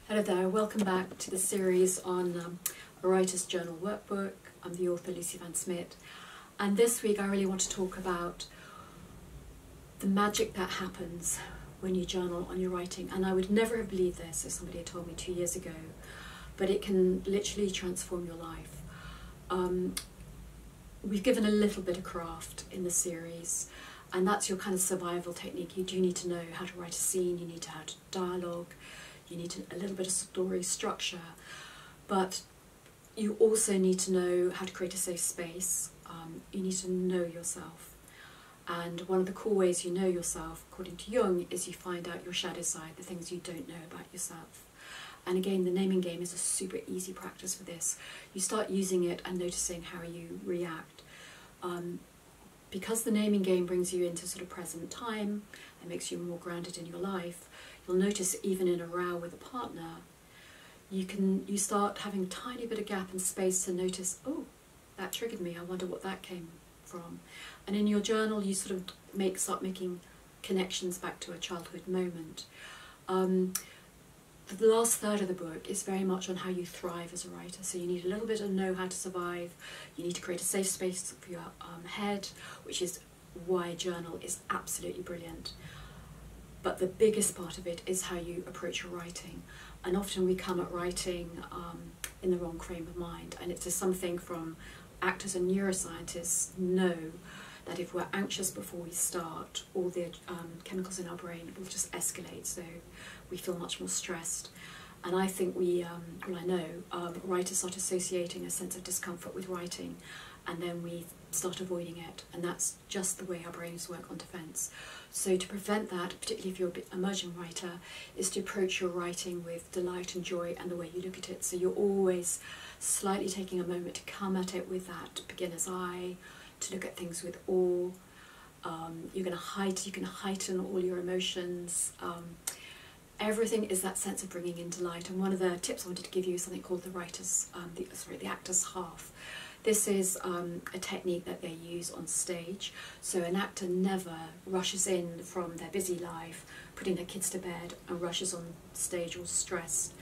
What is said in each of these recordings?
Hello there, welcome back to the series on a writer's journal workbook. I'm the author Lucy van Smit, and this week I really want to talk about the magic that happens when you journal on your writing. And I would never have believed this if somebody had told me 2 years ago, but it can literally transform your life. We've given a little bit of craft in the series, and that's your kind of survival technique. You do need to know how to write a scene, you need to know how to dialogue, you need a little bit of story structure, but you also need to know how to create a safe space. You need to know yourself. And one of the cool ways you know yourself, according to Jung, is you find out your shadow side, the things you don't know about yourself. And again, the naming game is a super easy practice for this. You start using it and noticing how you react. Because the naming game brings you into sort of present time and makes you more grounded in your life, you'll notice even in a row with a partner, you start having a tiny bit of gap and space to notice, oh, that triggered me, I wonder what that came from. And in your journal, you sort of start making connections back to a childhood moment. The last third of the book is very much on how you thrive as a writer. So you need a little bit of know how to survive. You need to create a safe space for your head, which is why a journal is absolutely brilliant. But the biggest part of it is how you approach your writing. And often we come at writing in the wrong frame of mind. And it's just something from actors and neuroscientists know that if we're anxious before we start, all the chemicals in our brain will just escalate, so we feel much more stressed. And I think I know, writers start associating a sense of discomfort with writing, and then we start avoiding it, and that's just the way our brains work on defence. So to prevent that, particularly if you're an emerging writer, is to approach your writing with delight and joy and the way you look at it. So you're always slightly taking a moment to come at it with that beginner's eye, to look at things with awe. You can heighten all your emotions. Everything is that sense of bringing in delight. And one of the tips I wanted to give you is something called the actor's half. This is a technique that they use on stage. So an actor never rushes in from their busy life, putting their kids to bed, and rushes on stage all stressed.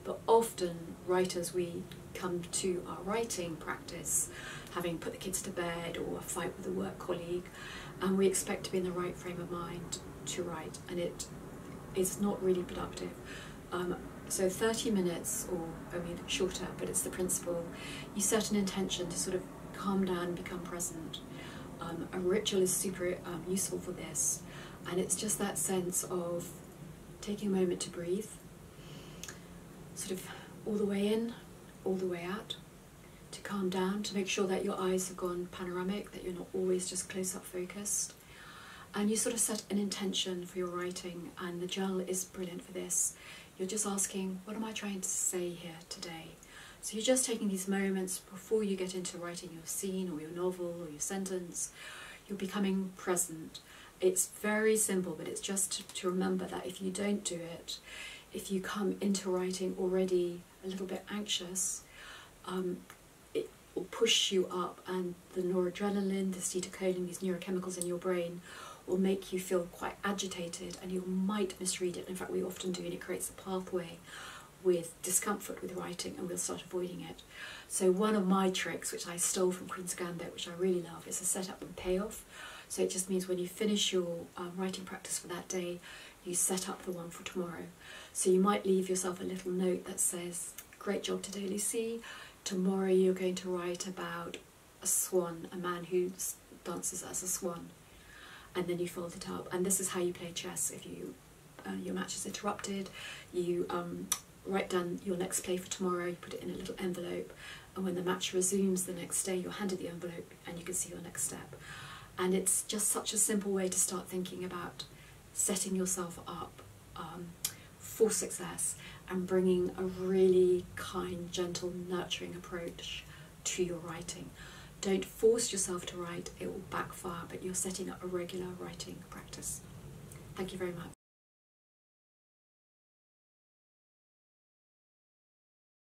But often writers, we come to our writing practice having put the kids to bed or a fight with a work colleague, and we expect to be in the right frame of mind to write, and it is not really productive. So 30 minutes, or I mean shorter, but it's the principle. You set an intention to sort of calm down and become present. A ritual is super useful for this, and it's just that sense of taking a moment to breathe, sort of all the way in, all the way out, to calm down, to make sure that your eyes have gone panoramic, that you're not always just close-up focused. And you sort of set an intention for your writing, and the journal is brilliant for this. You're just asking, what am I trying to say here today? So you're just taking these moments before you get into writing your scene or your novel or your sentence. You're becoming present. It's very simple, but it's just to remember that if you don't do it, if you come into writing already a little bit anxious, it will push you up, and the noradrenaline, the acetylcholine, these neurochemicals in your brain will make you feel quite agitated, and you might misread it. In fact, we often do, and it creates a pathway with discomfort with writing, and we'll start avoiding it. So one of my tricks, which I stole from Queen's Gambit, which I really love, is a setup and payoff. So it just means when you finish your writing practice for that day, you set up the one for tomorrow. So you might leave yourself a little note that says, great job today, Lucy. Tomorrow you're going to write about a swan, a man who dances as a swan. And then you fold it up. And this is how you play chess. If your match is interrupted, you write down your next play for tomorrow, you put it in a little envelope, and when the match resumes the next day, you're handed the envelope and you can see your next step. And it's just such a simple way to start thinking about setting yourself up for success and bringing a really kind, gentle, nurturing approach to your writing. Don't force yourself to write, it will backfire, but you're setting up a regular writing practice. Thank you very much.